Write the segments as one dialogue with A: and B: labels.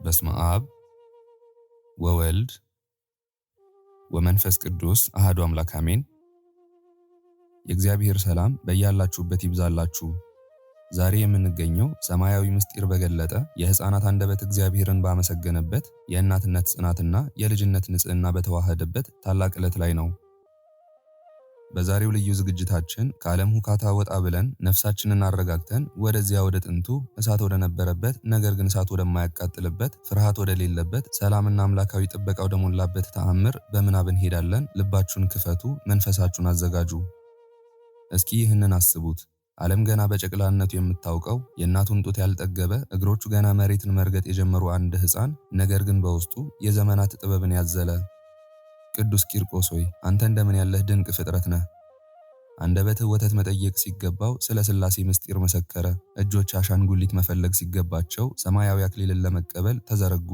A: በስመ አብ ወወልድ ወመንፈስ ቅዱስ አሐዱ አምላክ አሜን። የእግዚአብሔር ሰላም በያላችሁበት ይብዛላችሁ። ዛሬ የምንገኘው ሰማያዊ ምስጢር በገለጠ የሕፃናት አንደበት እግዚአብሔርን ባመሰገነበት የእናትነት ጽናትና የልጅነት ንጽሕና በተዋሃደበት ታላቅ ዕለት ላይ ነው። በዛሬው ልዩ ዝግጅታችን ከዓለም ሁካታ ወጣ ብለን ነፍሳችንን አረጋግተን ወደዚያ ወደ ጥንቱ እሳት ወደ ነበረበት ነገር ግን እሳት ወደማያቃጥልበት ፍርሃት ወደሌለበት ሰላምና አምላካዊ ጥበቃ ወደሞላበት ተአምር በምናብ እንሄዳለን። ልባችሁን ክፈቱ፣ መንፈሳችሁን አዘጋጁ። እስኪ ይህንን አስቡት። ዓለም ገና በጨቅላነቱ የምታውቀው የእናቱን ጡት ያልጠገበ እግሮቹ ገና መሬትን መርገጥ የጀመሩ አንድ ሕፃን ነገር ግን በውስጡ የዘመናት ጥበብን ያዘለ ቅዱስ ቂርቆስ ሆይ አንተ እንደምን ያለህ ድንቅ ፍጥረት ነህ። አንደበትህ ወተት መጠየቅ ሲገባው ስለ ሥላሴ ምስጢር መሰከረ። እጆች አሻንጉሊት መፈለግ ሲገባቸው ሰማያዊ አክሊልን ለመቀበል ተዘረጉ።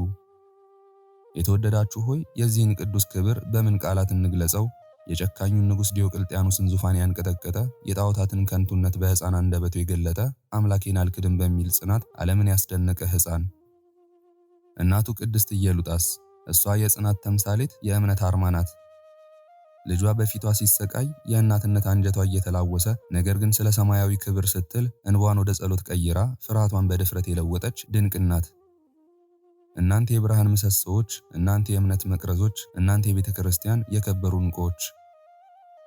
A: የተወደዳችሁ ሆይ የዚህን ቅዱስ ክብር በምን ቃላት እንግለጸው? የጨካኙን ንጉሥ ዲዮቅልጥያኖስን ዙፋን ያንቀጠቀጠ የጣዖታትን ከንቱነት በሕፃን አንደበቱ የገለጠ አምላኬን አልክድም በሚል ጽናት ዓለምን ያስደነቀ ሕፃን እናቱ ቅድስት ኢየሉጣስ እሷ የጽናት ተምሳሌት የእምነት አርማ ናት። ልጇ በፊቷ ሲሰቃይ የእናትነት አንጀቷ እየተላወሰ ነገር ግን ስለ ሰማያዊ ክብር ስትል እንባዋን ወደ ጸሎት ቀይራ ፍርሃቷን በድፍረት የለወጠች ድንቅ እናት። እናንተ የብርሃን ምሰሶዎች፣ እናንተ የእምነት መቅረዞች፣ እናንተ የቤተ ክርስቲያን የከበሩ ዕንቁዎች፣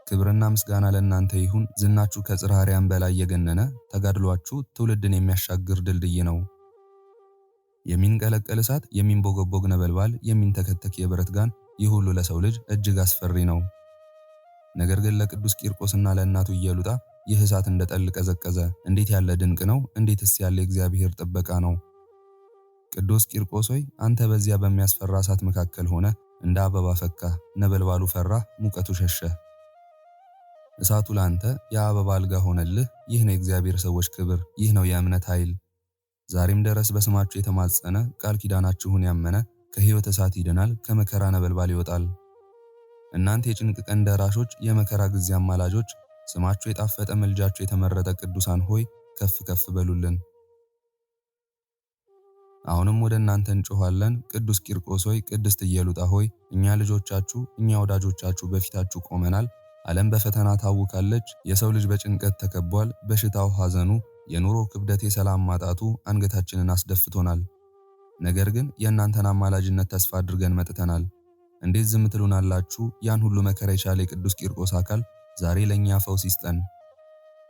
A: ክብርና ምስጋና ለእናንተ ይሁን። ዝናችሁ ከጽርሐ አርያም በላይ የገነነ ተጋድሏችሁ ትውልድን የሚያሻግር ድልድይ ነው። የሚንቀለቀል እሳት፣ የሚንቦገቦግ ነበልባል፣ የሚንተከተክ የብረት ጋን፣ ይህ ሁሉ ለሰው ልጅ እጅግ አስፈሪ ነው። ነገር ግን ለቅዱስ ቂርቆስና ለእናቱ ኢየሉጣ ይህ እሳት እንደ ጠል ቀዘቀዘ። እንዴት ያለ ድንቅ ነው! እንዴትስ ያለ የእግዚአብሔር ጥበቃ ነው! ቅዱስ ቂርቆስ ሆይ አንተ በዚያ በሚያስፈራ እሳት መካከል ሆነ እንደ አበባ ፈካ። ነበልባሉ ፈራ፣ ሙቀቱ ሸሸ። እሳቱ ላንተ የአበባ አልጋ ሆነልህ። ይህ ነው የእግዚአብሔር ሰዎች ክብር፣ ይህ ነው የእምነት ኃይል። ዛሬም ድረስ በስማችሁ የተማጸነ ቃል ኪዳናችሁን ያመነ ከሕይወት እሳት ይድናል፣ ከመከራ ነበልባል ይወጣል። እናንተ የጭንቅ ቀን ደራሾች፣ የመከራ ጊዜ አማላጆች፣ ስማችሁ የጣፈጠ መልጃችሁ የተመረጠ ቅዱሳን ሆይ ከፍ ከፍ በሉልን። አሁንም ወደ እናንተ እንጮኻለን። ቅዱስ ቂርቆስ ሆይ፣ ቅድስት ኢየሉጣ ሆይ እኛ ልጆቻችሁ፣ እኛ ወዳጆቻችሁ በፊታችሁ ቆመናል። ዓለም በፈተና ታውካለች። የሰው ልጅ በጭንቀት ተከቧል። በሽታው፣ ሐዘኑ፣ የኑሮ ክብደት፣ የሰላም ማጣቱ አንገታችንን አስደፍቶናል። ነገር ግን የእናንተን አማላጅነት ተስፋ አድርገን መጥተናል። እንዴት ዝም ትሉናላችሁ? ያን ሁሉ መከራ የቻለ የቅዱስ ቂርቆስ አካል ዛሬ ለእኛ ፈውስ ይስጠን።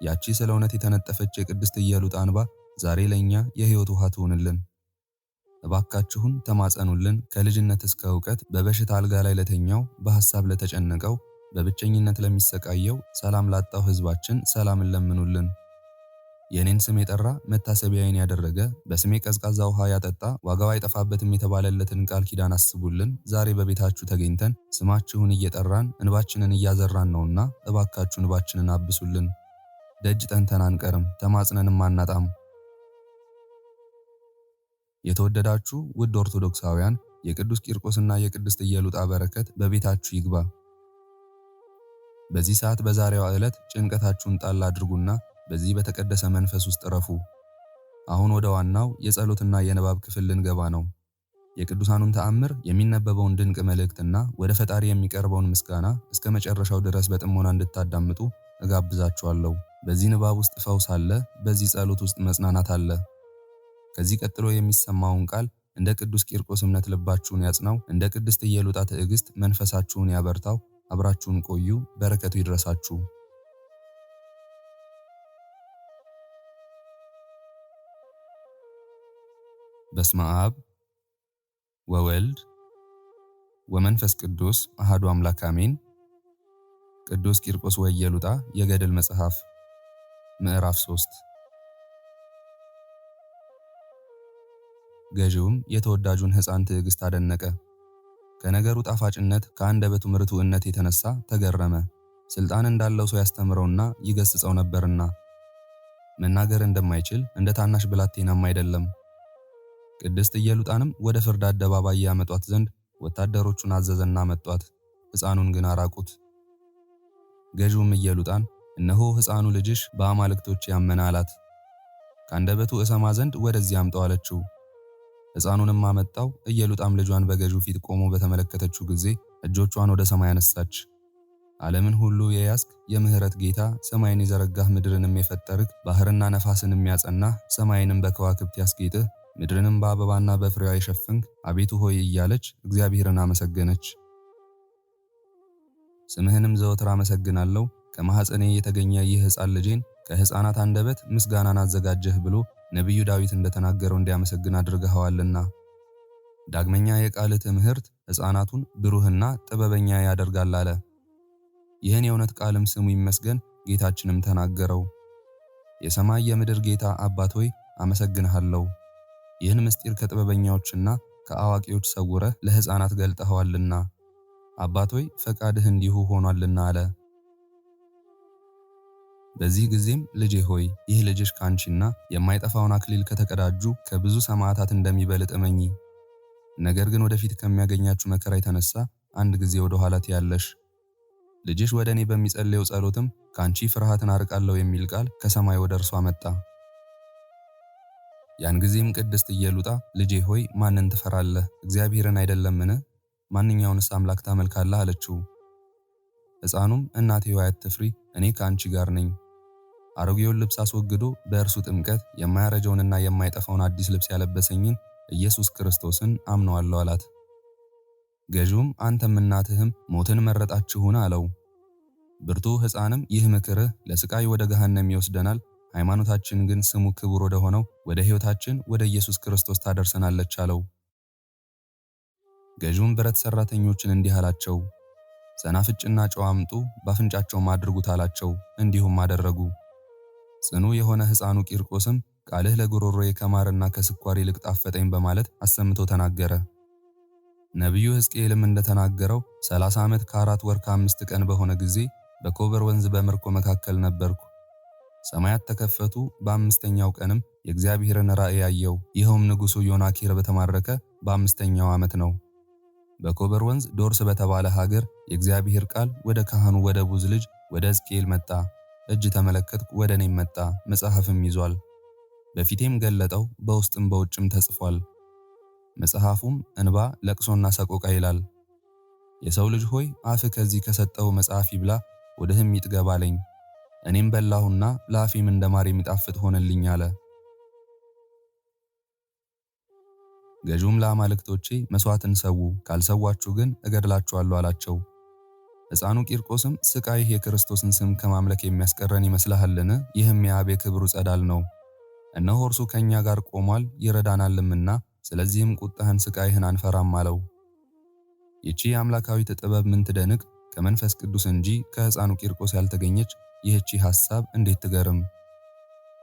A: ያቺ ስለ እውነት የተነጠፈች የቅድስት ኢየሉጣ እንባ ዛሬ ለእኛ የሕይወት ውሃ ትሆንልን። እባካችሁን ተማጸኑልን። ከልጅነት እስከ እውቀት በበሽታ አልጋ ላይ ለተኛው፣ በሐሳብ ለተጨነቀው፣ በብቸኝነት ለሚሰቃየው፣ ሰላም ላጣው ሕዝባችን ሰላምን ለምኑልን። የኔን ስም የጠራ መታሰቢያዬን ያደረገ በስሜ ቀዝቃዛ ውሃ ያጠጣ ዋጋው አይጠፋበትም የተባለለትን ቃል ኪዳን አስቡልን። ዛሬ በቤታችሁ ተገኝተን ስማችሁን እየጠራን እንባችንን እያዘራን ነውና እባካችሁ እንባችንን አብሱልን። ደጅ ጠንተን አንቀርም፣ ተማጽነንም አናጣም። የተወደዳችሁ ውድ ኦርቶዶክሳውያን የቅዱስ ቂርቆስና የቅድስት ኢየሉጣ በረከት በቤታችሁ ይግባ። በዚህ ሰዓት በዛሬዋ ዕለት ጭንቀታችሁን ጣል አድርጉና በዚህ በተቀደሰ መንፈስ ውስጥ ረፉ። አሁን ወደ ዋናው የጸሎትና የንባብ ክፍል ልንገባ ነው። የቅዱሳኑን ተአምር፣ የሚነበበውን ድንቅ መልእክትና ወደ ፈጣሪ የሚቀርበውን ምስጋና እስከ መጨረሻው ድረስ በጥሞና እንድታዳምጡ እጋብዛችኋለሁ። በዚህ ንባብ ውስጥ ፈውስ አለ። በዚህ ጸሎት ውስጥ መጽናናት አለ። ከዚህ ቀጥሎ የሚሰማውን ቃል እንደ ቅዱስ ቂርቆስ እምነት ልባችሁን ያጽናው፣ እንደ ቅድስት ኢየሉጣ ትዕግስት መንፈሳችሁን ያበርታው። አብራችሁን ቆዩ። በረከቱ ይድረሳችሁ። በስመ አብ ወወልድ ወመንፈስ ቅዱስ አሐዱ አምላክ አሜን። ቅዱስ ቂርቆስ ወኢየሉጣ የገድል መጽሐፍ ምዕራፍ 3። ገዢውም የተወዳጁን ሕፃን ትዕግስት አደነቀ። ከነገሩ ጣፋጭነት ከአንደበቱ ምርቱዕነት የተነሳ ተገረመ። ስልጣን እንዳለው ሰው ያስተምረውና ይገስጸው ነበርና መናገር እንደማይችል እንደ ታናሽ ብላቴናም አይደለም። ቅድስት ኢየሉጣንም ወደ ፍርድ አደባባይ ያመጧት ዘንድ ወታደሮቹን አዘዘና መጧት። ሕፃኑን ግን አራቁት። ገዢውም ኢየሉጣን እነሆ ሕፃኑ ልጅሽ በአማልክቶች ያመነ አላት። ከአንደበቱ እሰማ ዘንድ ወደዚህ አምጠው አለችው። ሕፃኑንም አመጣው። ኢየሉጣም ልጇን በገዢው ፊት ቆሞ በተመለከተችው ጊዜ እጆቿን ወደ ሰማይ አነሳች። ዓለምን ሁሉ የያዝክ የምህረት ጌታ፣ ሰማይን የዘረጋህ ምድርንም የፈጠርክ፣ ባህርና ነፋስንም ያጸናህ፣ ሰማይንም በከዋክብት ያስጌጥህ፣ ምድርንም በአበባና በፍሬዋ የሸፈንክ አቤቱ ሆይ እያለች እግዚአብሔርን አመሰገነች። ስምህንም ዘወትር አመሰግናለሁ፣ ከማኅፀኔ የተገኘ ይህ ሕፃን ልጄን ከሕፃናት አንደበት ምስጋናን አዘጋጀህ ብሎ ነቢዩ ዳዊት እንደተናገረው እንዲያመሰግን አድርገኸዋልና። ዳግመኛ የቃልህ ትምህርት ሕፃናቱን ብሩህና ጥበበኛ ያደርጋል አለ። ይህን የእውነት ቃልም ስሙ ይመስገን፣ ጌታችንም ተናገረው። የሰማይ የምድር ጌታ አባት ሆይ አመሰግንሃለሁ። ይህን ምስጢር ከጥበበኛዎችና ከአዋቂዎች ሰውረህ ለሕፃናት ገልጠኸዋልና። አባት ሆይ ፈቃድህ እንዲሁ ሆኗልና አለ። በዚህ ጊዜም ልጄ ሆይ ይህ ልጅሽ ካንቺና የማይጠፋውን አክሊል ከተቀዳጁ ከብዙ ሰማዕታት እንደሚበልጥ እመኚ። ነገር ግን ወደፊት ከሚያገኛችሁ መከራ የተነሳ አንድ ጊዜ ወደ ኋላ ትያለሽ። ልጅሽ ወደ እኔ በሚጸልየው ጸሎትም ካንቺ ፍርሃትን አርቃለሁ የሚል ቃል ከሰማይ ወደ እርሷ መጣ። ያን ጊዜም ቅድስት ኢየሉጣ ልጄ ሆይ ማንን ትፈራለህ? እግዚአብሔርን አይደለምን? ማንኛውንስ አምላክ ታመልካለህ? አለችው። ሕፃኑም እናቴ ሆይ አትፍሪ፣ እኔ ከአንቺ ጋር ነኝ። አሮጌውን ልብስ አስወግዶ በእርሱ ጥምቀት የማያረጀውንና የማይጠፋውን አዲስ ልብስ ያለበሰኝን ኢየሱስ ክርስቶስን አምነዋለሁ አላት። ገዢውም አንተም እናትህም ሞትን መረጣችሁን? አለው። ብርቱ ሕፃንም ይህ ምክርህ ለስቃይ ወደ ገሃነም ይወስደናል፣ ሃይማኖታችን ግን ስሙ ክቡር ወደ ሆነው ወደ ሕይወታችን ወደ ኢየሱስ ክርስቶስ ታደርሰናለች አለው። ገዢውም ብረት ሰራተኞችን እንዲህ አላቸው፣ ሰናፍጭና ጨው አምጡ፣ በአፍንጫቸውም አድርጉት አላቸው። እንዲሁም አደረጉ። ጽኑ የሆነ ሕፃኑ ቂርቆስም ቃልህ ለጉሮሮዬ ከማርና ከስኳር ይልቅ ጣፈጠኝ በማለት አሰምቶ ተናገረ። ነቢዩ ሕዝቅኤልም እንደተናገረው 30 ዓመት ከ4 ወር ከ5 ቀን በሆነ ጊዜ በኮበር ወንዝ በምርኮ መካከል ነበርኩ። ሰማያት ተከፈቱ። በአምስተኛው ቀንም የእግዚአብሔርን ራእይ አየው። ይኸውም ንጉሡ ዮናኪር በተማረከ በ5ኛው ዓመት ነው። በኮበር ወንዝ ዶርስ በተባለ ሀገር የእግዚአብሔር ቃል ወደ ካህኑ ወደ ቡዝ ልጅ ወደ ሕዝቅኤል መጣ። እጅ ተመለከትኩ፣ ወደ እኔም መጣ፣ መጽሐፍም ይዟል። በፊቴም ገለጠው፣ በውስጥም በውጭም ተጽፏል። መጽሐፉም እንባ ለቅሶና ሰቆቃ ይላል። የሰው ልጅ ሆይ አፍህ ከዚህ ከሰጠው መጽሐፍ ይብላ፣ ወደህም ይጥገብ አለኝ። እኔም በላሁና ለአፌም እንደ ማር የሚጣፍጥ ሆነልኝ አለ። ገዢውም ለአማልክቶቼ መሥዋዕትን ሰዉ፣ ካልሰዋችሁ ግን እገድላችኋለሁ አላቸው። ሕፃኑ ቂርቆስም ስቃይህ የክርስቶስን ስም ከማምለክ የሚያስቀረን ይመስልሃልን? ይህም የአብ የክብሩ ጸዳል ነው። እነሆ እርሱ ከእኛ ጋር ቆሟል ይረዳናልምና፣ ስለዚህም ቁጣህን ስቃይህን አንፈራም አለው። ይቺ የአምላካዊት ጥበብ ምን ትደንቅ! ከመንፈስ ቅዱስ እንጂ ከሕፃኑ ቂርቆስ ያልተገኘች ይህቺ ሐሳብ እንዴት ትገርም!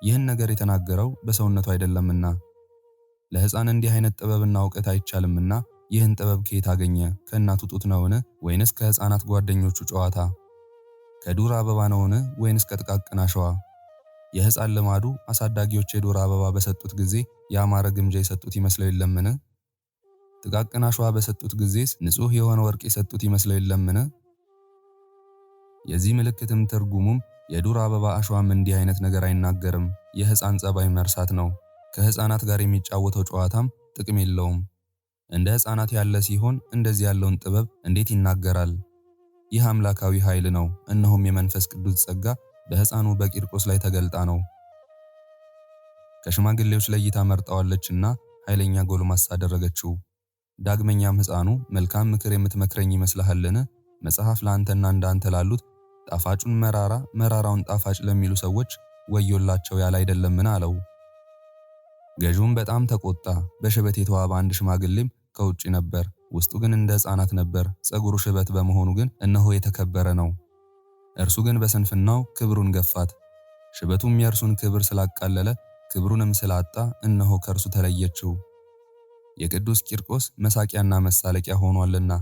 A: ይህን ነገር የተናገረው በሰውነቱ አይደለምና፣ ለሕፃን እንዲህ አይነት ጥበብና እውቀት አይቻልምና፣ ይህን ጥበብ ከየት አገኘ? ከእናቱ ጡት ነውን? ወይንስ ከሕፃናት ጓደኞቹ ጨዋታ? ከዱር አበባ ነውን? ወይንስ ከጥቃቅን አሸዋ? የሕፃን ልማዱ አሳዳጊዎች የዱር አበባ በሰጡት ጊዜ ያማረ ግምጃ የሰጡት ይመስለው የለምን? ጥቃቅን አሸዋ በሰጡት ጊዜስ ንጹሕ የሆነ ወርቅ የሰጡት ይመስለው የለምን? የዚህ ምልክትም ትርጉሙም የዱር አበባ አሸዋም እንዲህ አይነት ነገር አይናገርም፣ የሕፃን ጸባይ መርሳት ነው። ከሕፃናት ጋር የሚጫወተው ጨዋታም ጥቅም የለውም። እንደ ሕፃናት ያለ ሲሆን እንደዚህ ያለውን ጥበብ እንዴት ይናገራል? ይህ አምላካዊ ኃይል ነው። እነሆም የመንፈስ ቅዱስ ጸጋ በሕፃኑ በቂርቆስ ላይ ተገልጣ ነው። ከሽማግሌዎች ለይታ መርጣዋለችና ኃይለኛ ጎልማሳ አደረገችው። ዳግመኛም ሕፃኑ መልካም ምክር የምትመክረኝ ይመስልሃልን? መጽሐፍ ለአንተና እንዳንተ ላሉት ጣፋጩን መራራ መራራውን ጣፋጭ ለሚሉ ሰዎች ወዮላቸው ያለ አይደለምን? አለው። ገዢውም በጣም ተቆጣ። በሽበት የተዋበ አንድ ሽማግሌም ከውጭ ነበር። ውስጡ ግን እንደ ሕፃናት ነበር። ፀጉሩ ሽበት በመሆኑ ግን እነሆ የተከበረ ነው። እርሱ ግን በስንፍናው ክብሩን ገፋት። ሽበቱም የእርሱን ክብር ስላቃለለ ክብሩንም ስላጣ እነሆ ከእርሱ ተለየችው። የቅዱስ ቂርቆስ መሳቂያና መሳለቂያ ሆኗልና።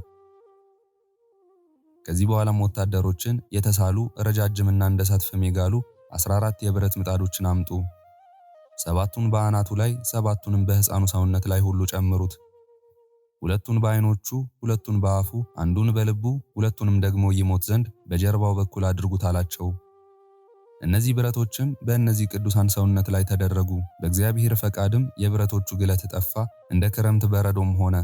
A: ከዚህ በኋላም ወታደሮችን የተሳሉ ረጃጅምና እንደ እሳት ፍም የጋሉ 14 የብረት ምጣዶችን አምጡ። 7ቱን በአናቱ ላይ 7ቱንም በሕፃኑ ሰውነት ላይ ሁሉ ጨምሩት። 2ቱን በዓይኖቹ 2ቱን በአፉ 1ዱን በልቡ 2ቱንም ደግሞ ይሞት ዘንድ በጀርባው በኩል አድርጉት አላቸው። እነዚህ ብረቶችም በእነዚህ ቅዱሳን ሰውነት ላይ ተደረጉ። በእግዚአብሔር ፈቃድም የብረቶቹ ግለት ጠፋ፣ እንደ ክረምት በረዶም ሆነ።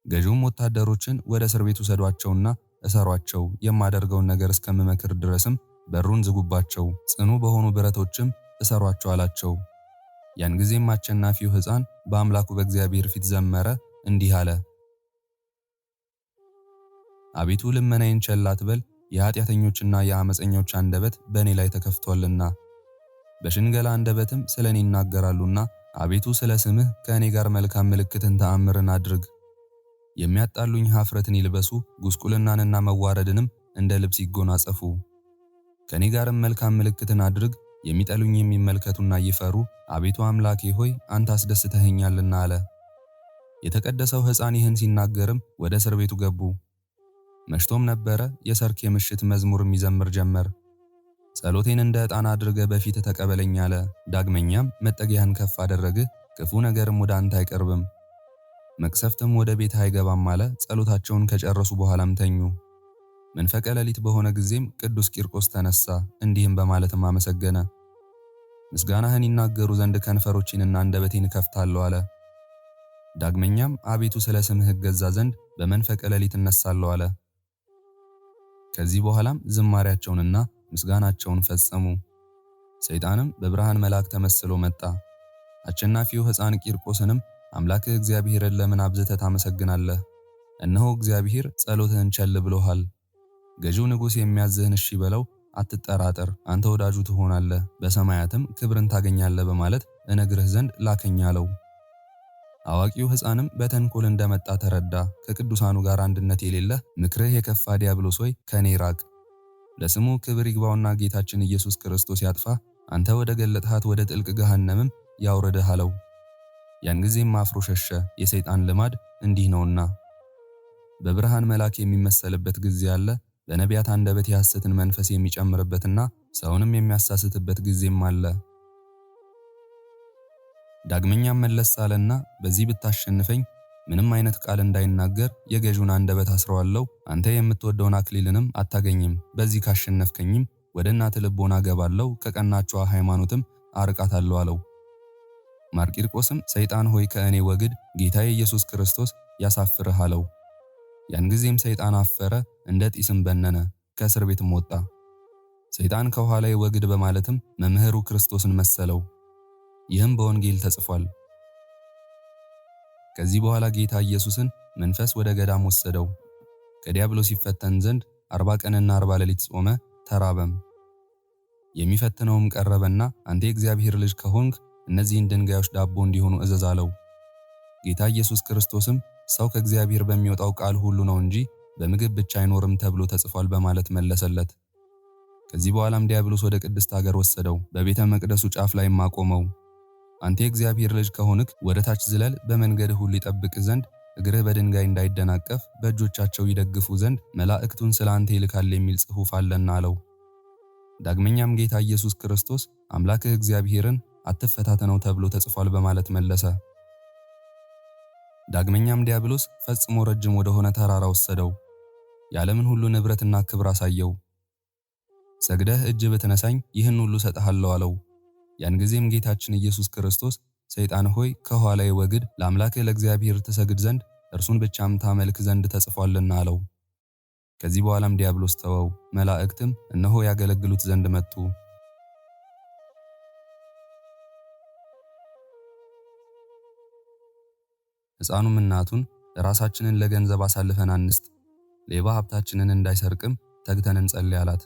A: ገዢውም ወታደሮችን ወደ እስር ቤት ውሰዷቸውና እሰሯቸው፣ የማደርገውን ነገር እስከምመክር ድረስም በሩን ዝጉባቸው፣ ጽኑ በሆኑ ብረቶችም እሰሯቸው አላቸው። ያን ጊዜም አሸናፊው ሕፃን በአምላኩ በእግዚአብሔር ፊት ዘመረ፣ እንዲህ አለ። አቤቱ ልመናዬን ቸል አትበል፣ የኃጢአተኞችና የአመፀኞች አንደበት በእኔ ላይ ተከፍቷልና በሽንገላ አንደበትም ስለ እኔ ይናገራሉና፣ አቤቱ ስለ ስምህ ከእኔ ጋር መልካም ምልክትን ተአምርን አድርግ። የሚያጣሉኝ ኀፍረትን ይልበሱ፣ ጉስቁልናንና መዋረድንም እንደ ልብስ ይጎናጸፉ። ከእኔ ጋርም መልካም ምልክትን አድርግ፣ የሚጠሉኝ የሚመልከቱና ይፈሩ። አቤቱ አምላኬ ሆይ አንተ አስደስተኸኛልና አለ። የተቀደሰው ሕፃን ይህን ሲናገርም ወደ እስር ቤቱ ገቡ። መሽቶም ነበረ። የሰርክ የምሽት መዝሙርም ይዘምር ጀመር። ጸሎቴን እንደ ዕጣን አድርገህ በፊትህ ተቀበለኝ አለ። ዳግመኛም መጠጊያህን ከፍ አደረግህ፣ ክፉ ነገርም ወደ አንተ አይቀርብም፣ መቅሰፍትም ወደ ቤትህ አይገባም አለ። ጸሎታቸውን ከጨረሱ በኋላም ተኙ። መንፈቀ ሌሊት በሆነ ጊዜም ቅዱስ ቂርቆስ ተነሳ፣ እንዲህም በማለትም አመሰገነ። ምስጋናህን ይናገሩ ዘንድ ከንፈሮቼንና አንደበቴን እከፍታለሁ አለ። ዳግመኛም አቤቱ ስለ ስምህ እገዛ ዘንድ በመንፈቀ ሌሊት እነሳለሁ አለ። ከዚህ በኋላም ዝማሪያቸውንና ምስጋናቸውን ፈጸሙ። ሰይጣንም በብርሃን መልአክ ተመስሎ መጣ። አሸናፊው ሕፃን ቂርቆስንም አምላክህ እግዚአብሔርን ለምን አብዝተህ ታመሰግናለህ? እነሆ እግዚአብሔር ጸሎትህን ቸል ብሎሃል። ገዢው ንጉሥ የሚያዝህን እሺ በለው፣ አትጠራጠር፣ አንተ ወዳጁ ትሆናለህ፣ በሰማያትም ክብርን ታገኛለህ በማለት እነግርህ ዘንድ ላከኝ አለው። አዋቂው ሕፃንም በተንኮል እንደመጣ ተረዳ። ከቅዱሳኑ ጋር አንድነት የሌለህ ምክርህ የከፋ ዲያብሎስ ሆይ ከኔ ራቅ። ለስሙ ክብር ይግባውና ጌታችን ኢየሱስ ክርስቶስ ያጥፋ፣ አንተ ወደ ገለጥሃት ወደ ጥልቅ ገሃነምም ያውርድህ አለው። ያን ጊዜም አፍሮ ሸሸ። የሰይጣን ልማድ እንዲህ ነውና። በብርሃን መልአክ የሚመሰልበት ጊዜ አለ። በነቢያት አንደበት የሐሰትን መንፈስ የሚጨምርበትና ሰውንም የሚያሳስትበት ጊዜም አለ። ዳግመኛም መለስ አለና በዚህ ብታሸንፈኝ ምንም አይነት ቃል እንዳይናገር የገዢውን አንደበት አስረዋለሁ፣ አንተ የምትወደውን አክሊልንም አታገኝም። በዚህ ካሸነፍከኝም ወደ እናትህ ልቦና ገባለሁ፣ ከቀናቿ ሃይማኖትም አርቃታለሁ አለው። ማርቂርቆስም ሰይጣን ሆይ ከእኔ ወግድ፣ ጌታዬ ኢየሱስ ክርስቶስ ያሳፍርህ አለው። ያን ጊዜም ሰይጣን አፈረ፣ እንደ ጢስም በነነ፣ ከእስር ቤትም ወጣ። ሰይጣን ከኋላዬ ወግድ በማለትም መምህሩ ክርስቶስን መሰለው። ይህም በወንጌል ተጽፏል። ከዚህ በኋላ ጌታ ኢየሱስን መንፈስ ወደ ገዳም ወሰደው። ከዲያብሎስ ይፈተን ዘንድ 40 ቀንና 40 ሌሊት ጾመ፣ ተራበም። የሚፈትነውም ቀረበና አንተ የእግዚአብሔር ልጅ ከሆንክ እነዚህን ድንጋዮች ዳቦ እንዲሆኑ እዘዝ አለው። ጌታ ኢየሱስ ክርስቶስም ሰው ከእግዚአብሔር በሚወጣው ቃል ሁሉ ነው እንጂ በምግብ ብቻ አይኖርም ተብሎ ተጽፏል በማለት መለሰለት። ከዚህ በኋላም ዲያብሎስ ወደ ቅድስት ሀገር ወሰደው፣ በቤተ መቅደሱ ጫፍ ላይ አቆመው። አንተ የእግዚአብሔር ልጅ ከሆንክ ወደ ታች ዝለል፣ በመንገድህ ሁሉ ይጠብቅ ዘንድ እግርህ በድንጋይ እንዳይደናቀፍ በእጆቻቸው ይደግፉ ዘንድ መላእክቱን ስለ አንተ ይልካል የሚል ጽሑፍ አለና አለው። ዳግመኛም ጌታ ኢየሱስ ክርስቶስ አምላክህ እግዚአብሔርን አትፈታተነው ተብሎ ተጽፏል በማለት መለሰ። ዳግመኛም ዲያብሎስ ፈጽሞ ረጅም ወደሆነ ተራራ ወሰደው፣ የዓለምን ሁሉ ንብረትና ክብር አሳየው። ሰግደህ እጅ ብትነሳኝ ይህን ሁሉ ሰጥሃለሁ አለው። ያን ጊዜም ጌታችን ኢየሱስ ክርስቶስ ሰይጣን ሆይ ከኋላዬ ወግድ፣ ለአምላክህ ለእግዚአብሔር ትሰግድ ዘንድ እርሱን ብቻም ታመልክ ዘንድ ተጽፏልና አለው። ከዚህ በኋላም ዲያብሎስ ተወው፣ መላእክትም እነሆ ያገለግሉት ዘንድ መጡ። ሕፃኑም እናቱን ራሳችንን ለገንዘብ አሳልፈን አንስጥ፣ ሌባ ሀብታችንን እንዳይሰርቅም ተግተን እንጸልይ አላት።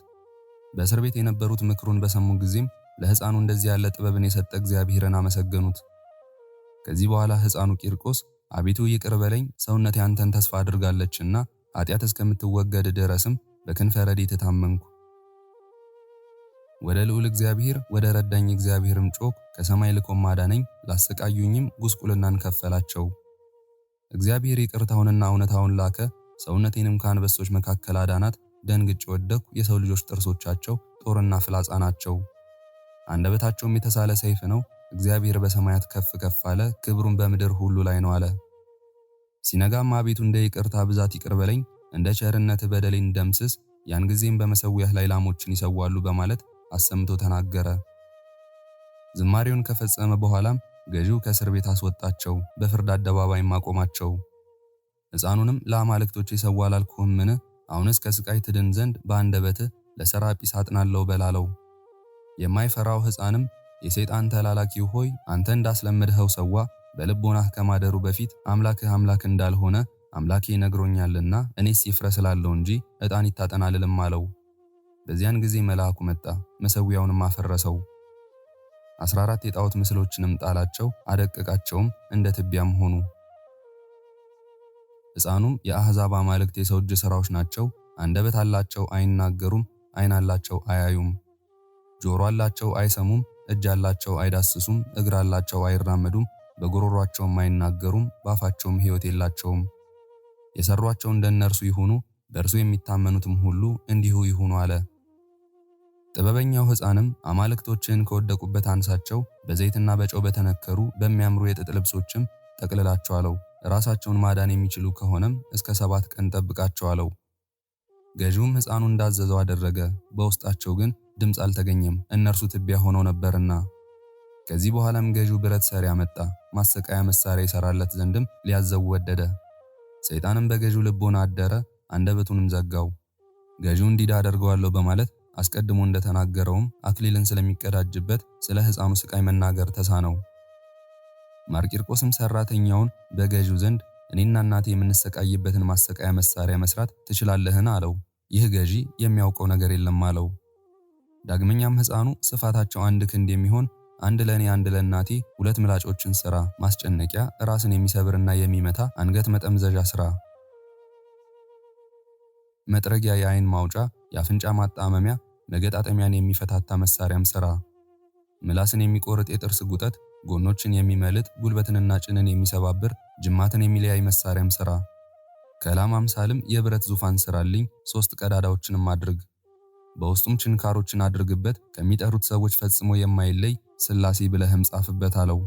A: በእስር ቤት የነበሩት ምክሩን በሰሙ ጊዜም ለሕፃኑ እንደዚህ ያለ ጥበብን የሰጠ እግዚአብሔርን አመሰገኑት። ከዚህ በኋላ ሕፃኑ ቂርቆስ አቤቱ ይቅር በለኝ፣ ሰውነቴ አንተን ተስፋ አድርጋለችና ኃጢአት እስከምትወገድ ድረስም በክንፈ ረድኤትህ ታመንኩ። ወደ ልዑል እግዚአብሔር ወደ ረዳኝ እግዚአብሔርም ጮክ፣ ከሰማይ ልኮም አዳነኝ፣ ላሰቃዩኝም ጉስቁልናን ከፈላቸው። እግዚአብሔር ይቅርታውንና እውነታውን ላከ፣ ሰውነቴንም ከአንበሶች መካከል አዳናት። ደንግጬ ወደቅሁ፣ የሰው ልጆች ጥርሶቻቸው ጦርና ፍላጻ ናቸው፣ አንደበታቸውም የተሳለ ሰይፍ ነው። እግዚአብሔር በሰማያት ከፍ ከፍ አለ፣ ክብሩን በምድር ሁሉ ላይ ነው አለ። ሲነጋም አቤቱ እንደ ይቅርታ ብዛት ይቅር በለኝ፣ እንደ ቸርነትህ በደሌን ደምስስ። ያን ጊዜም በመሠዊያህ ላይ ላሞችን ይሰዋሉ በማለት አሰምቶ ተናገረ። ዝማሬውን ከፈጸመ በኋላም ገዢው ከእስር ቤት አስወጣቸው፣ በፍርድ አደባባይም አቆማቸው። ሕፃኑንም ለአማልክቶች የሰዋ አላልኩህምን? አሁንስ ከስቃይ ትድን ዘንድ በአንደበትህ ለሰራጲስ አጥናለሁ በላለው። የማይፈራው ሕፃንም የሰይጣን ተላላኪው ሆይ አንተ እንዳስለመድኸው ሰዋ፣ በልቦናህ ከማደሩ በፊት አምላክህ አምላክ እንዳልሆነ አምላኬ ነግሮኛልና እኔስ ይፍረስ እላለሁ እንጂ ዕጣን ይታጠን አልልም አለው። በዚያን ጊዜ መልአኩ መጣ፣ መሠዊያውንም አፈረሰው። 14 የጣዖት ምስሎችንም ጣላቸው፣ አደቀቃቸውም፣ እንደ ትቢያም ሆኑ። ሕፃኑም የአሕዛብ አማልክት የሰው እጅ ሥራዎች ናቸው፣ አንደበት አላቸው አይናገሩም፣ ዓይን አላቸው አያዩም፣ ጆሮ አላቸው አይሰሙም፣ እጅ አላቸው አይዳስሱም፣ እግር አላቸው አይራመዱም፣ በጉሮሯቸውም አይናገሩም፣ በአፋቸውም ሕይወት የላቸውም። የሰሯቸው እንደነርሱ ይሁኑ፣ በእርሱ የሚታመኑትም ሁሉ እንዲሁ ይሁኑ አለ። ጥበበኛው ሕፃንም አማልክቶችን ከወደቁበት አንሳቸው፣ በዘይትና በጨው በተነከሩ በሚያምሩ የጥጥ ልብሶችም ጠቅልላቸው አለው። ራሳቸውን ማዳን የሚችሉ ከሆነም እስከ 7 ቀን ጠብቃቸው አለው። ገዢውም ሕፃኑ እንዳዘዘው አደረገ። በውስጣቸው ግን ድምፅ አልተገኘም፣ እነርሱ ትቢያ ሆነው ነበርና። ከዚህ በኋላም ገዢው ብረት ሰሪ አመጣ፣ ማሰቃያ መሳሪያ ይሰራለት ዘንድም ሊያዘው ወደደ። ሰይጣንም በገዢው ልቦና አደረ፣ አንደበቱንም ዘጋው። ገዢው እንዲዳ አደርገዋለሁ በማለት አስቀድሞ እንደተናገረውም አክሊልን ስለሚቀዳጅበት ስለ ሕፃኑ ስቃይ መናገር ተሳነው። ማርቂርቆስም ሰራተኛውን በገዢው ዘንድ እኔና እናቴ የምንሰቃይበትን ማሰቃያ መሳሪያ መስራት ትችላለህን? አለው። ይህ ገዢ የሚያውቀው ነገር የለም አለው። ዳግመኛም ሕፃኑ ስፋታቸው 1 ክንድ የሚሆን አንድ ለኔ አንድ ለእናቴ 2 ምላጮችን ስራ፣ ማስጨነቂያ፣ ራስን የሚሰብርና የሚመታ አንገት መጠምዘዣ ስራ፣ መጥረጊያ፣ የዓይን ማውጫ፣ የአፍንጫ ማጣመሚያ፣ መገጣጠሚያን የሚፈታታ መሳሪያም ስራ፣ ምላስን የሚቆርጥ የጥርስ ጉጠት፣ ጎኖችን የሚመልጥ፣ ጉልበትንና ጭንን የሚሰባብር፣ ጅማትን የሚለያይ መሳሪያም ስራ። ከላም አምሳልም የብረት ዙፋን ስራልኝ፣ 3 ቀዳዳዎችንም አድርግ፣ በውስጡም ችንካሮችን አድርግበት፣ ከሚጠሩት ሰዎች ፈጽሞ የማይለይ ሥላሴ ብለህም ጻፍበት አለው።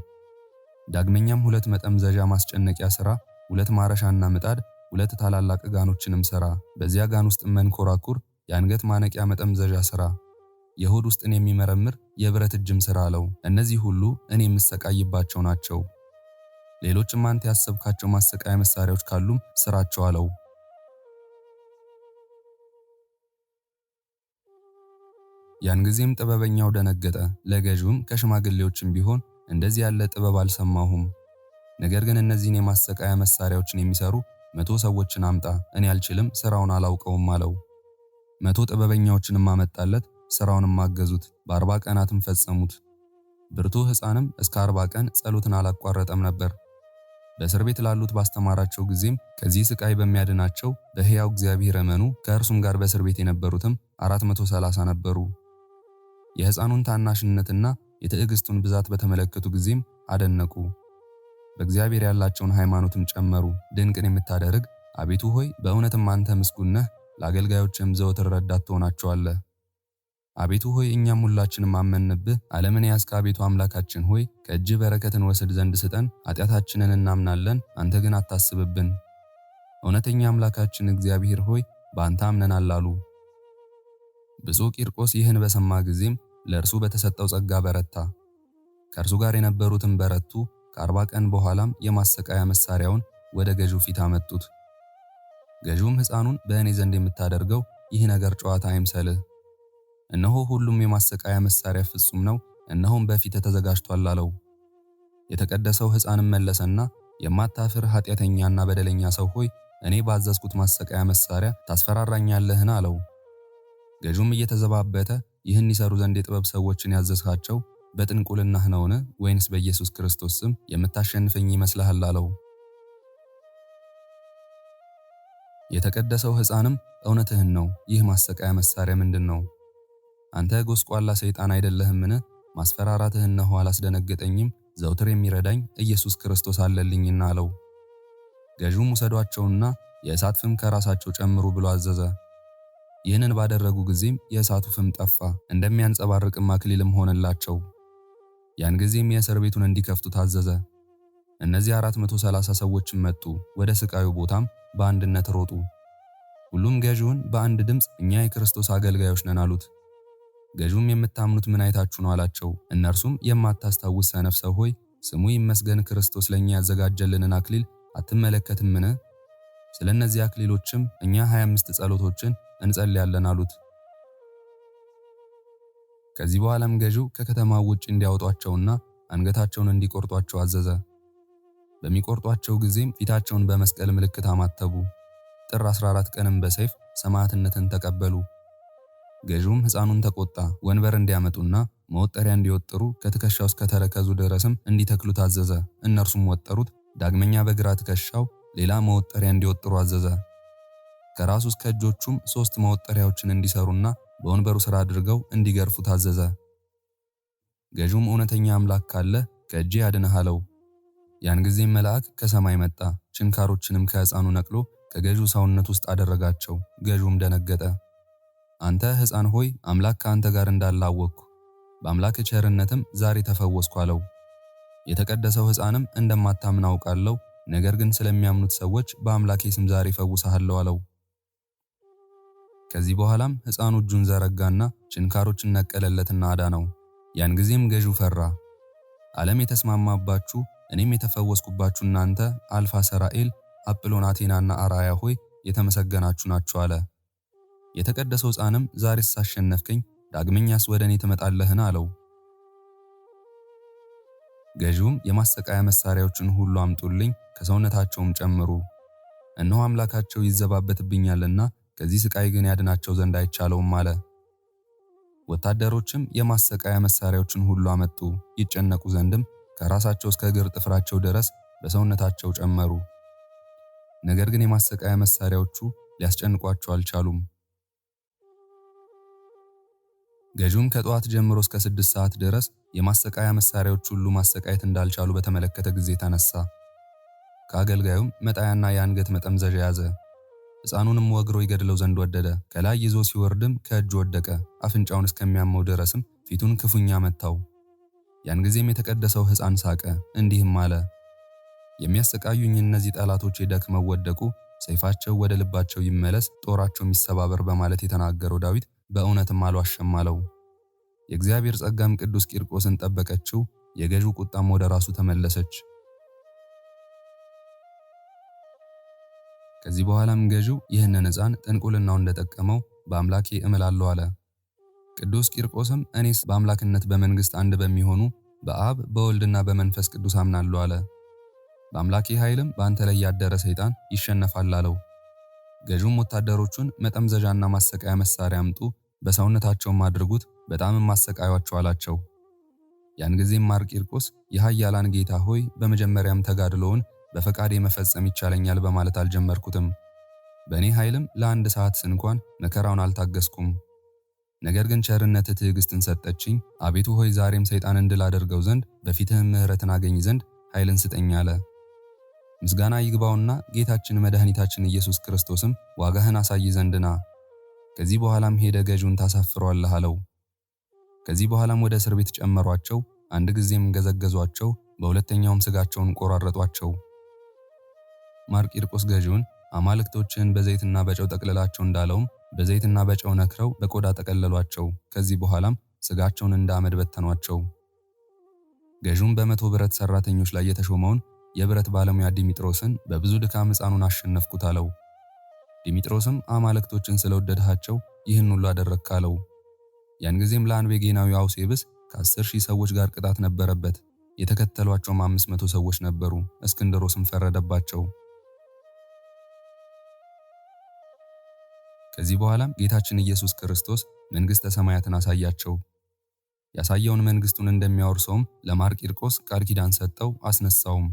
A: ዳግመኛም 2 መጠምዘዣ ማስጨነቂያ ስራ፣ 2 ማረሻና ምጣድ፣ 2 ታላላቅ ጋኖችንም ስራ፣ በዚያ ጋን ውስጥ መንኮራኩር፣ የአንገት ማነቂያ መጠምዘዣ ስራ፣ የሆድ ውስጥን የሚመረምር የብረት እጅም ስራ አለው። እነዚህ ሁሉ እኔ የምሰቃይባቸው ናቸው። ሌሎችም አንተ ያሰብካቸው ማሰቃያ መሳሪያዎች ካሉም ስራቸው አለው። ያን ጊዜም ጥበበኛው ደነገጠ። ለገዢውም ከሽማግሌዎችም ቢሆን እንደዚህ ያለ ጥበብ አልሰማሁም። ነገር ግን እነዚህን የማሰቃያ መሳሪያዎችን የሚሰሩ 100 ሰዎችን አምጣ፣ እኔ አልችልም፣ ስራውን አላውቀውም አለው። 100 ጥበበኛዎችንም አመጣለት፣ ስራውንም አገዙት፣ በ40 ቀናትም ፈጸሙት። ብርቱ ሕፃንም እስከ 40 ቀን ጸሎትን አላቋረጠም ነበር። በእስር ቤት ላሉት ባስተማራቸው ጊዜም ከዚህ ስቃይ በሚያድናቸው በሕያው እግዚአብሔር እመኑ፣ ከእርሱም ጋር በእስር ቤት የነበሩትም 430 ነበሩ። የሕፃኑን ታናሽነትና የትዕግስቱን ብዛት በተመለከቱ ጊዜም አደነቁ። በእግዚአብሔር ያላቸውን ሃይማኖትም ጨመሩ። ድንቅን የምታደርግ አቤቱ ሆይ በእውነትም አንተ ምስጉን ነህ፣ ለአገልጋዮችም ዘወትር ረዳት ትሆናቸዋለህ። አቤቱ ሆይ እኛም ሁላችንም አመንብህ። ዓለምን ያስክ አቤቱ አምላካችን ሆይ ከእጅህ በረከትን ወስድ ዘንድ ስጠን። ኃጢአታችንን እናምናለን፣ አንተ ግን አታስብብን። እውነተኛ አምላካችን እግዚአብሔር ሆይ በአንተ አምነናል አሉ። ብፁዕ ቂርቆስ ይህን በሰማ ጊዜም ለእርሱ በተሰጠው ጸጋ በረታ። ከእርሱ ጋር የነበሩትን በረቱ። ከ40 ቀን በኋላም የማሰቃያ መሳሪያውን ወደ ገዢው ፊት አመጡት። ገዢውም ሕፃኑን በእኔ ዘንድ የምታደርገው ይህ ነገር ጨዋታ አይምሰልህ። እነሆ ሁሉም የማሰቃያ መሳሪያ ፍጹም ነው፣ እነሆም በፊትህ ተዘጋጅቷል አለው። የተቀደሰው ሕፃንም መለሰና የማታፍር ኃጢአተኛና በደለኛ ሰው ሆይ እኔ ባዘዝኩት ማሰቃያ መሳሪያ ታስፈራራኛለህን? አለው። ገዢውም እየተዘባበተ ይህን ይሰሩ ዘንድ የጥበብ ሰዎችን ያዘዝካቸው በጥንቁልናህ ነውን? ወይንስ በኢየሱስ ክርስቶስ ስም የምታሸንፈኝ ይመስልሃል? አለው። የተቀደሰው ሕፃንም እውነትህን ነው፣ ይህ ማሰቃያ መሳሪያ ምንድን ነው? አንተ ጎስቋላ ሰይጣን አይደለህምን? ማስፈራራትህ እነሆ አላስደነገጠኝም፣ ዘውትር የሚረዳኝ ኢየሱስ ክርስቶስ አለልኝና አለው። ገዢውም ውሰዷቸውና የእሳት ፍም ከራሳቸው ጨምሩ ብሎ አዘዘ። ይህንን ባደረጉ ጊዜም የእሳቱ ፍም ጠፋ፣ እንደሚያንጸባርቅም አክሊልም ሆነላቸው። ያን ጊዜም የእስር ቤቱን እንዲከፍቱ ታዘዘ። እነዚህ 430 ሰዎችም መጡ፣ ወደ ስቃዩ ቦታም በአንድነት ሮጡ። ሁሉም ገዢውን በአንድ ድምፅ እኛ የክርስቶስ አገልጋዮች ነን አሉት። ገዢውም የምታምኑት ምን አይታችሁ ነው አላቸው። እነርሱም የማታስታውስ ሰነፍ ሰው ሆይ ስሙ ይመስገን ክርስቶስ ለኛ ያዘጋጀልንን አክሊል አትመለከትምን? ስለ እነዚህ አክሊሎችም እኛ 25 ጸሎቶችን እንጸልያለን አሉት። ከዚህ በኋላም ገዢው ከከተማው ውጭ እንዲያወጧቸውና አንገታቸውን እንዲቆርጧቸው አዘዘ። በሚቆርጧቸው ጊዜም ፊታቸውን በመስቀል ምልክት አማተቡ። ጥር 14 ቀንም በሰይፍ ሰማዕትነትን ተቀበሉ። ገዢውም ሕፃኑን ተቆጣ። ወንበር እንዲያመጡና መወጠሪያ እንዲወጥሩ ከትከሻው እስከ ተረከዙ ድረስም እንዲተክሉ ታዘዘ። እነርሱም ወጠሩት። ዳግመኛ በግራ ትከሻው ሌላ መወጠሪያ እንዲወጥሩ አዘዘ። ከራሱ እስከ እጆቹም 3 መወጠሪያዎችን እንዲሰሩና በወንበሩ ስራ አድርገው እንዲገርፉ ታዘዘ። ገዢውም እውነተኛ አምላክ ካለ ከእጄ ያድንህ አለው። ያን ጊዜም መልአክ ከሰማይ መጣ። ችንካሮችንም ከሕፃኑ ነቅሎ ከገዢው ሰውነት ውስጥ አደረጋቸው። ገዢውም ደነገጠ። አንተ ሕፃን ሆይ አምላክ ከአንተ ጋር እንዳለ አወቅሁ። በአምላክ ቸርነትም ዛሬ ተፈወስኩ አለው። የተቀደሰው ሕፃንም እንደማታምን አውቃለሁ፣ ነገር ግን ስለሚያምኑት ሰዎች በአምላኬ ስም ዛሬ ፈውስሃለሁ አለው። ከዚህ በኋላም ሕፃኑ እጁን ዘረጋና ችንካሮችን ነቀለለትና አዳነው። ያን ጊዜም ገዢው ፈራ። ዓለም የተስማማባችሁ እኔም የተፈወስኩባችሁ እናንተ አልፋ ሰራኤል፣ አጵሎን፣ አቴናና አራያ ሆይ የተመሰገናችሁ ናችሁ አለ። የተቀደሰው ሕፃንም ዛሬስ አሸነፍከኝ፣ ዳግመኛስ ወደ እኔ ትመጣለህን አለው። ገዢውም የማሰቃያ መሳሪያዎችን ሁሉ አምጡልኝ፣ ከሰውነታቸውም ጨምሩ፣ እነሆ አምላካቸው ይዘባበትብኛልና ከዚህ ስቃይ ግን ያድናቸው ዘንድ አይቻለውም አለ። ወታደሮችም የማሰቃያ መሳሪያዎችን ሁሉ አመጡ። ይጨነቁ ዘንድም ከራሳቸው እስከ እግር ጥፍራቸው ድረስ በሰውነታቸው ጨመሩ። ነገር ግን የማሰቃያ መሳሪያዎቹ ሊያስጨንቋቸው አልቻሉም። ገዢውም ከጠዋት ጀምሮ እስከ 6 ሰዓት ድረስ የማሰቃያ መሳሪያዎች ሁሉ ማሰቃየት እንዳልቻሉ በተመለከተ ጊዜ ተነሳ። ከአገልጋዩም መጣያና የአንገት መጠምዘዣ ያዘ። ሕፃኑንም ወግሮ ይገድለው ዘንድ ወደደ። ከላይ ይዞ ሲወርድም ከእጁ ወደቀ። አፍንጫውን እስከሚያመው ድረስም ፊቱን ክፉኛ መታው። ያን ጊዜም የተቀደሰው ሕፃን ሳቀ፣ እንዲህም አለ፣ የሚያሰቃዩኝ እነዚህ ጠላቶቼ ደክመው ወደቁ፣ ሰይፋቸው ወደ ልባቸው ይመለስ፣ ጦራቸው ይሰባበር በማለት የተናገረው ዳዊት በእውነትም አልዋሸም አለው። የእግዚአብሔር ጸጋም ቅዱስ ቂርቆስን ጠበቀችው። የገዢው ቁጣም ወደ ራሱ ተመለሰች። ከዚህ በኋላም ገዢው ይህንን ሕፃን ጥንቁልናው እንደጠቀመው በአምላኬ እምላለሁ አለ። ቅዱስ ቂርቆስም እኔስ በአምላክነት በመንግስት አንድ በሚሆኑ በአብ በወልድና በመንፈስ ቅዱስ አምናለሁ አለ። በአምላኬ ኃይልም በአንተ ላይ ያደረ ሰይጣን ይሸነፋል አለው። ገዢውም ወታደሮቹን መጠምዘዣና ማሰቃያ መሳሪያ አምጡ፣ በሰውነታቸውም አድርጉት፣ በጣምም ማሰቃያቸው አላቸው። ያን ጊዜም ማር ቂርቆስ የኃያላን ጌታ ሆይ በመጀመሪያም ተጋድሎውን በፈቃዴ መፈጸም ይቻለኛል በማለት አልጀመርኩትም። በእኔ ኃይልም ለአንድ ሰዓት እንኳን መከራውን አልታገስኩም። ነገር ግን ቸርነት ትዕግስትን ሰጠችኝ። አቤቱ ሆይ ዛሬም ሰይጣንን ድል አደርገው ዘንድ በፊትህም ምሕረትን አገኝ ዘንድ ኃይልን ስጠኝ አለ። ምስጋና ይግባውና ጌታችን መድኃኒታችን ኢየሱስ ክርስቶስም ዋጋህን አሳይ ዘንድ ና፣ ከዚህ በኋላም ሄደ ገዢውን ታሳፍረዋለህ አለው። ከዚህ በኋላም ወደ እስር ቤት ጨመሯቸው። አንድ ጊዜም ገዘገዟቸው፣ በሁለተኛውም ስጋቸውን ቆራረጧቸው። ማር ቂርቆስ ገዢውን አማልክቶችን በዘይትና በጨው ጠቅልላቸው እንዳለውም በዘይትና በጨው ነክረው በቆዳ ጠቀለሏቸው። ከዚህ በኋላም ስጋቸውን እንደ አመድ በተኗቸው። ገዢውም በ100 ብረት ሰራተኞች ላይ የተሾመውን የብረት ባለሙያ ዲሚጥሮስን በብዙ ድካም ሕፃኑን አሸነፍኩት አለው። ዲሚጥሮስም አማልክቶችን ስለወደድሃቸው ይህን ሁሉ አደረግክ አለው። ያን ጊዜም ለአንቤጌናዊ አውሴብስ ከ10,000 ሰዎች ጋር ቅጣት ነበረበት። የተከተሏቸውም 500 ሰዎች ነበሩ። እስክንድሮስም ፈረደባቸው። ከዚህ በኋላም ጌታችን ኢየሱስ ክርስቶስ መንግሥተ ሰማያትን አሳያቸው። ያሳየውን መንግሥቱን እንደሚያወርሰውም ለማር ቂርቆስ ቃል ኪዳን ሰጠው፣ አስነሳውም።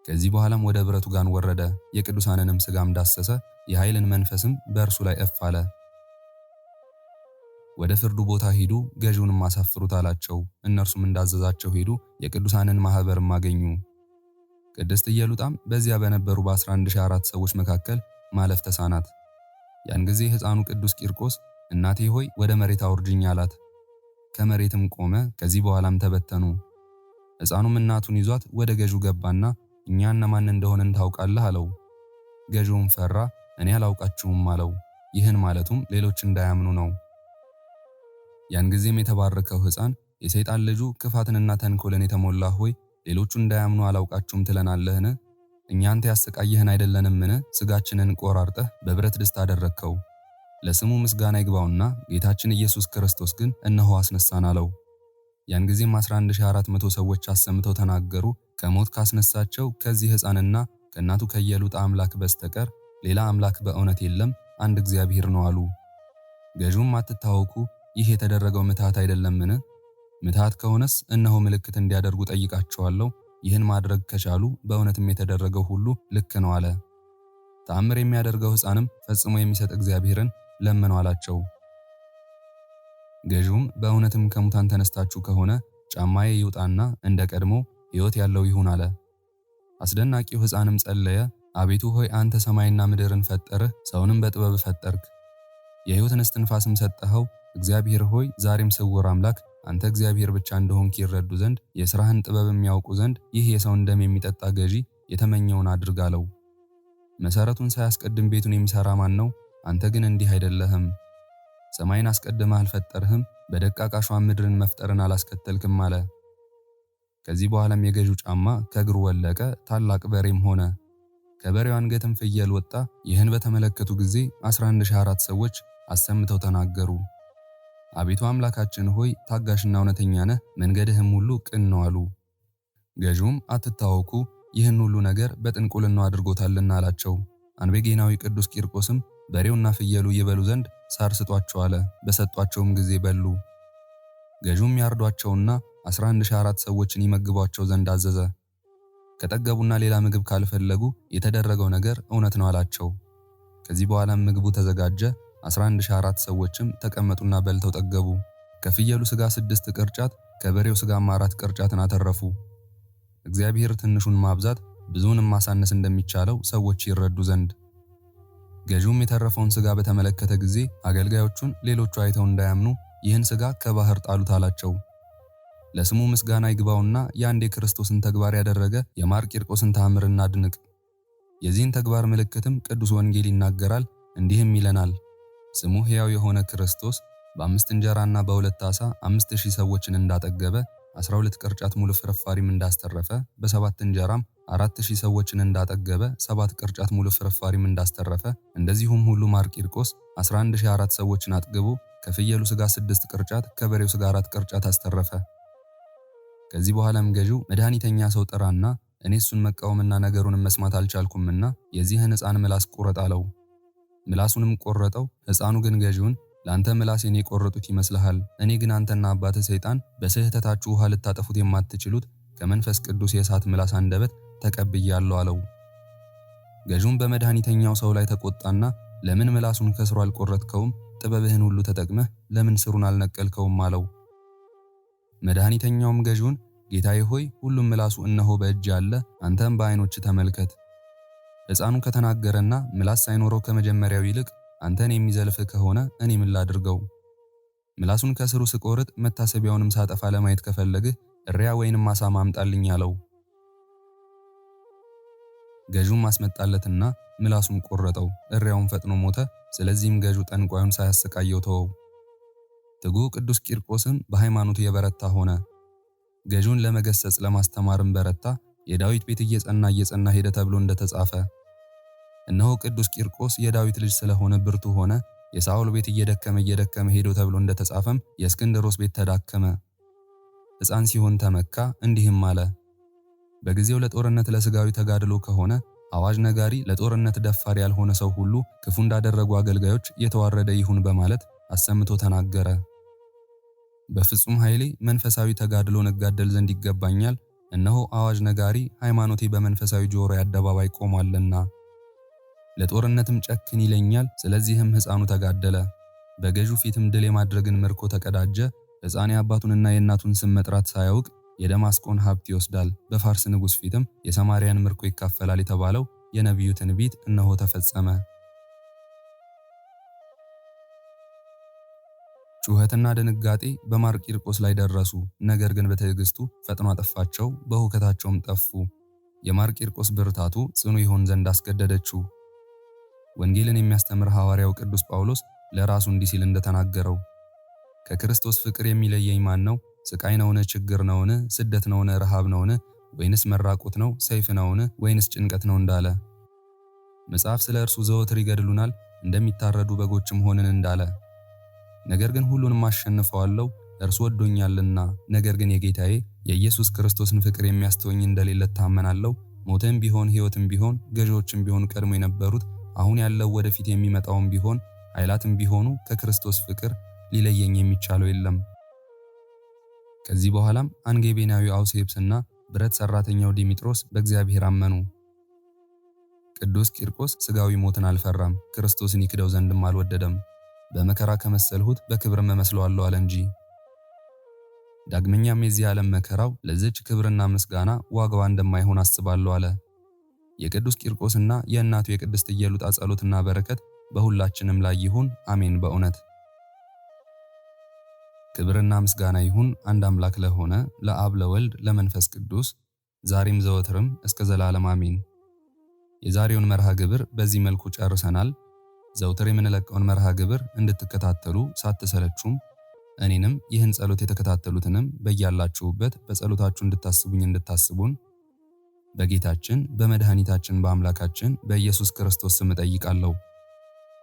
A: ከዚህ በኋላም ወደ ብረቱ ጋን ወረደ፣ የቅዱሳንንም ሥጋም ዳሰሰ፣ የኃይልን መንፈስም በእርሱ ላይ እፍ አለ። ወደ ፍርዱ ቦታ ሂዱ፣ ገዢውንም አሳፍሩት አላቸው። እነርሱም እንዳዘዛቸው ሄዱ፣ የቅዱሳንን ማኅበርም አገኙ። ቅድስት ኢየሉጣም በዚያ በነበሩ በ11,004 ሰዎች መካከል ማለፍ ተሳናት። ያን ጊዜ ሕፃኑ ቅዱስ ቂርቆስ እናቴ ሆይ ወደ መሬት አውርጅኝ አላት። ከመሬትም ቆመ። ከዚህ በኋላም ተበተኑ። ሕፃኑም እናቱን ይዟት ወደ ገዢው ገባና እኛ እነማን እንደሆንን ታውቃለህ አለው። ገዢውም ፈራ፣ እኔ አላውቃችሁም አለው። ይህን ማለቱም ሌሎች እንዳያምኑ ነው። ያን ጊዜም የተባረከው ሕፃን የሰይጣን ልጁ ክፋትንና ተንኮልን የተሞላ ሆይ ሌሎቹ እንዳያምኑ አላውቃችሁም ትለናለህን? እኛ አንተ ያሰቃየህን አይደለንምን? ሥጋችንን ቆራርጠህ በብረት ድስት አደረግከው። ለስሙ ምስጋና ይግባውና ጌታችን ኢየሱስ ክርስቶስ ግን እነሆ አስነሳን አለው። ያን ጊዜም 11400 ሰዎች አሰምተው ተናገሩ፣ ከሞት ካስነሳቸው ከዚህ ሕፃንና ከእናቱ ከኢየሉጣ አምላክ በስተቀር ሌላ አምላክ በእውነት የለም፣ አንድ እግዚአብሔር ነው አሉ። ገዢውም አትታወኩ፣ ይህ የተደረገው ምትሃት አይደለምን? ምትሃት ከሆነስ እነሆ ምልክት እንዲያደርጉ ጠይቃቸዋለሁ። ይህን ማድረግ ከቻሉ በእውነትም የተደረገው ሁሉ ልክ ነው አለ። ተአምር የሚያደርገው ሕፃንም ፈጽሞ የሚሰጥ እግዚአብሔርን ለምነው አላቸው። ገዢውም በእውነትም ከሙታን ተነስታችሁ ከሆነ ጫማዬ ይውጣና እንደ ቀድሞ ሕይወት ያለው ይሁን አለ። አስደናቂው ሕፃንም ጸለየ። አቤቱ ሆይ አንተ ሰማይና ምድርን ፈጠርህ፣ ሰውንም በጥበብ ፈጠርክ፣ የሕይወትን እስትንፋስም ሰጠኸው። እግዚአብሔር ሆይ ዛሬም ስውር አምላክ አንተ እግዚአብሔር ብቻ እንደሆንክ ይረዱ ዘንድ የሥራህን ጥበብ የሚያውቁ ዘንድ ይህ የሰውን ደም የሚጠጣ ገዢ የተመኘውን አድርግ አለው። መሠረቱን ሳያስቀድም ቤቱን የሚሠራ ማን ነው? አንተ ግን እንዲህ አይደለህም። ሰማይን አስቀድመህ አልፈጠርህም፣ በደቃቅ አሸዋ ምድርን መፍጠርን አላስከተልክም አለ። ከዚህ በኋላም የገዢው ጫማ ከእግሩ ወለቀ፣ ታላቅ በሬም ሆነ። ከበሬው አንገትም ፍየል ወጣ። ይህን በተመለከቱ ጊዜ 11004 ሰዎች አሰምተው ተናገሩ። አቤቱ አምላካችን ሆይ ታጋሽና እውነተኛ ነህ፣ መንገድህም ሁሉ ቅን ነው አሉ። ገዢውም አትታወኩ፣ ይህን ሁሉ ነገር በጥንቁልናው አድርጎታልና አላቸው። አንቤጌናዊ ቅዱስ ቂርቆስም በሬውና ፍየሉ ይበሉ ዘንድ ሳር ስጧቸው አለ። በሰጧቸውም ጊዜ በሉ። ገዢውም ያርዷቸውና 11004 ሰዎችን ይመግቧቸው ዘንድ አዘዘ። ከጠገቡና ሌላ ምግብ ካልፈለጉ የተደረገው ነገር እውነት ነው አላቸው። ከዚህ በኋላም ምግቡ ተዘጋጀ። 11004 ሰዎችም ተቀመጡና በልተው ጠገቡ። ከፍየሉ ሥጋ 6 ቅርጫት ከበሬው ሥጋም 4 ቅርጫትን አተረፉ። እግዚአብሔር ትንሹን ማብዛት ብዙውንም ማሳነስ እንደሚቻለው ሰዎች ይረዱ ዘንድ። ገዢውም የተረፈውን ሥጋ በተመለከተ ጊዜ አገልጋዮቹን ሌሎቹ አይተው እንዳያምኑ ይህን ሥጋ ከባህር ጣሉት አላቸው። ለስሙ ምስጋና ይግባውና የአንድ የክርስቶስን ተግባር ያደረገ የማር ቂርቆስን ተአምር እናድንቅ። የዚህን ተግባር ምልክትም ቅዱስ ወንጌል ይናገራል፣ እንዲህም ይለናል። ስሙ ሕያው የሆነ ክርስቶስ በ5 እንጀራና በ2 ዓሣ 5000 ሰዎችን እንዳጠገበ 12 ቅርጫት ሙሉ ፍርፋሪም እንዳስተረፈ በ7 እንጀራም 4000 ሰዎችን እንዳጠገበ 7 ቅርጫት ሙሉ ፍርፋሪም እንዳስተረፈ እንደዚሁም ሁሉ ማር ቂርቆስ 11004 ሰዎችን አጥግቦ ከፍየሉ ሥጋ 6 ቅርጫት ከበሬው ሥጋ 4 ቅርጫት አስተረፈ። ከዚህ በኋላም ገዢው መድኃኒተኛ ሰው ጥራና እኔ እሱን መቃወምና ነገሩንም መስማት አልቻልኩምና የዚህን ሕፃን ምላስ ቁረጥ አለው። ምላሱንም ቆረጠው። ሕፃኑ ግን ገዢውን ለአንተ ምላሴን የቆረጡት ይመስልሃል? እኔ ግን አንተና አባትህ ሰይጣን በስህተታችሁ ውሃ ልታጠፉት የማትችሉት ከመንፈስ ቅዱስ የእሳት ምላስ አንደበት ተቀብያለሁ አለው። ገዢውም በመድኃኒተኛው ሰው ላይ ተቆጣና ለምን ምላሱን ከስሩ አልቆረጥከውም? ጥበብህን ሁሉ ተጠቅመህ ለምን ስሩን አልነቀልከውም አለው። መድኃኒተኛውም ገዢውን ጌታዬ ሆይ ሁሉም ምላሱ እነሆ በእጅ አለ፣ አንተም በዓይኖች ተመልከት። ሕፃኑ ከተናገረና ምላስ ሳይኖረው ከመጀመሪያው ይልቅ አንተን የሚዘልፍ ከሆነ እኔ ምን ላድርገው? ምላሱን ከስሩ ስቆርጥ መታሰቢያውንም ሳጠፋ ለማየት ከፈለግህ እሪያ ወይንም አሳማ አምጣልኝ አለው። ገዢውም አስመጣለትና ምላሱን ቆረጠው፣ እሪያውን ፈጥኖ ሞተ። ስለዚህም ገዢው ጠንቋዩን ሳያሰቃየው ተወው። ትጉህ ቅዱስ ቂርቆስም በሃይማኖቱ የበረታ ሆነ። ገዢውን ለመገሰጽ ለማስተማርም በረታ። የዳዊት ቤት እየጸና ሄደ ተብሎ እንደተጻፈ እነሆ ቅዱስ ቂርቆስ የዳዊት ልጅ ስለሆነ ብርቱ ሆነ። የሳኦል ቤት እየደከመ ሄዶ ተብሎ እንደተጻፈም የእስክንድሮስ ቤት ተዳከመ። ሕፃን ሲሆን ተመካ፣ እንዲህም አለ። በጊዜው ለጦርነት ለሥጋዊ ተጋድሎ ከሆነ አዋጅ ነጋሪ ለጦርነት ደፋር ያልሆነ ሰው ሁሉ ክፉ እንዳደረጉ አገልጋዮች የተዋረደ ይሁን በማለት አሰምቶ ተናገረ። በፍጹም ኃይሌ መንፈሳዊ ተጋድሎን እጋደል ዘንድ ይገባኛል። እነሆ አዋጅ ነጋሪ ሃይማኖቴ በመንፈሳዊ ጆሮ አደባባይ ቆሟልና ለጦርነትም ጨክን ይለኛል። ስለዚህም ሕፃኑ ተጋደለ። በገዢው ፊትም ድል የማድረግን ምርኮ ተቀዳጀ። ሕፃን የአባቱንና የእናቱን ስም መጥራት ሳያውቅ የደማስቆን ሀብት ይወስዳል፣ በፋርስ ንጉሥ ፊትም የሰማርያን ምርኮ ይካፈላል የተባለው የነቢዩ ትንቢት እነሆ ተፈጸመ። ጩኸትና ድንጋጤ በማር ቂርቆስ ላይ ደረሱ። ነገር ግን በትዕግስቱ ፈጥኖ አጠፋቸው፣ በሁከታቸውም ጠፉ። የማር ቂርቆስ ብርታቱ ጽኑ ይሆን ዘንድ አስገደደችው። ወንጌልን የሚያስተምር ሐዋርያው ቅዱስ ጳውሎስ ለራሱ እንዲህ ሲል እንደተናገረው ከክርስቶስ ፍቅር የሚለየኝ ማን ነው? ስቃይ ነውን? ችግር ነውን? ስደት ነውን? ረሃብ ነውን? ወይንስ መራቆት ነው? ሰይፍ ነውን? ወይንስ ጭንቀት ነው እንዳለ መጽሐፍ ስለ እርሱ ዘወትር ይገድሉናል፣ እንደሚታረዱ በጎችም ሆንን እንዳለ ነገር ግን ሁሉንም አሸንፈዋለሁ እርሱ ወዶኛልና። ነገር ግን የጌታዬ የኢየሱስ ክርስቶስን ፍቅር የሚያስተወኝ እንደሌለ እታመናለሁ። ሞትም ቢሆን ሕይወትም ቢሆን ገዢዎችም ቢሆኑ ቀድሞ የነበሩት አሁን ያለው ወደፊት የሚመጣውም ቢሆን ኃይላትም ቢሆኑ ከክርስቶስ ፍቅር ሊለየኝ የሚቻለው የለም። ከዚህ በኋላም አንጌቤናዊው አውሴብስና ብረት ሰራተኛው ዲሜጥሮስ በእግዚአብሔር አመኑ። ቅዱስ ቂርቆስ ሥጋዊ ሞትን አልፈራም፣ ክርስቶስን ይክደው ዘንድም አልወደደም። በመከራ ከመሰልሁት በክብር እመስለዋለሁ አለ እንጂ። ዳግመኛም የዚህ ዓለም መከራው ለዚች ክብርና ምስጋና ዋጋዋ እንደማይሆን አስባለሁ አለ። የቅዱስ ቂርቆስና የእናቱ የቅድስት ኢየሉጣ ጸሎትና በረከት በሁላችንም ላይ ይሁን፣ አሜን። በእውነት ክብርና ምስጋና ይሁን አንድ አምላክ ለሆነ ለአብ ለወልድ ለመንፈስ ቅዱስ ዛሬም ዘወትርም እስከ ዘላለም አሜን። የዛሬውን መርሃ ግብር በዚህ መልኩ ጨርሰናል። ዘውትር የምንለቀውን መርሃ ግብር እንድትከታተሉ ሳትሰለቹም እኔንም ይህን ጸሎት የተከታተሉትንም በያላችሁበት በጸሎታችሁ እንድታስቡኝ እንድታስቡን በጌታችን በመድኃኒታችን በአምላካችን በኢየሱስ ክርስቶስ ስም እጠይቃለሁ።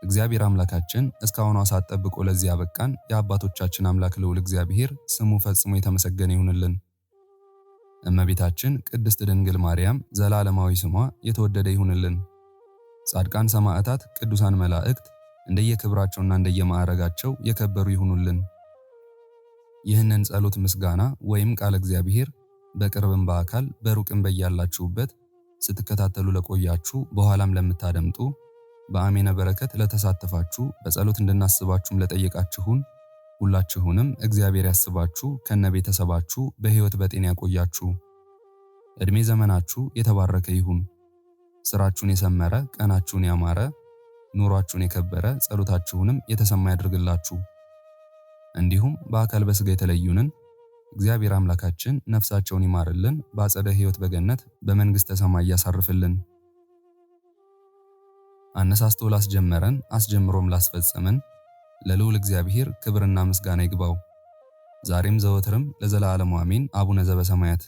A: እግዚአብሔር አምላካችን እስካሁኗ ሰዓት ጠብቆ ለዚህ ያበቃን የአባቶቻችን አምላክ ልዑል እግዚአብሔር ስሙ ፈጽሞ የተመሰገነ ይሁንልን። እመቤታችን ቅድስት ድንግል ማርያም ዘላለማዊ ስሟ የተወደደ ይሁንልን። ጻድቃን ሰማዕታት፣ ቅዱሳን መላእክት እንደየክብራቸውና እንደየማዕረጋቸው የከበሩ ይሁኑልን። ይህንን ጸሎት ምስጋና ወይም ቃል እግዚአብሔር በቅርብም በአካል በሩቅም በያላችሁበት ስትከታተሉ ለቆያችሁ በኋላም ለምታደምጡ በአሜነ በረከት ለተሳተፋችሁ በጸሎት እንድናስባችሁም ለጠየቃችሁን ሁላችሁንም እግዚአብሔር ያስባችሁ ከነቤተሰባችሁ በሕይወት በጤና ያቆያችሁ። ዕድሜ ዘመናችሁ የተባረከ ይሁን። ስራችሁን የሰመረ፣ ቀናችሁን ያማረ፣ ኑሯችሁን የከበረ፣ ጸሎታችሁንም የተሰማ ያድርግላችሁ። እንዲሁም በአካል በሥጋ የተለዩንን እግዚአብሔር አምላካችን ነፍሳቸውን ይማርልን፣ በአጸደ ሕይወት በገነት በመንግሥተ ሰማይ ያሳርፍልን። አነሳስቶ ላስጀመረን አስጀምሮም ላስፈጸመን ለልዑል እግዚአብሔር ክብርና ምስጋና ይግባው ዛሬም ዘወትርም ለዘላለሙ አሜን። አቡነ ዘበሰማያት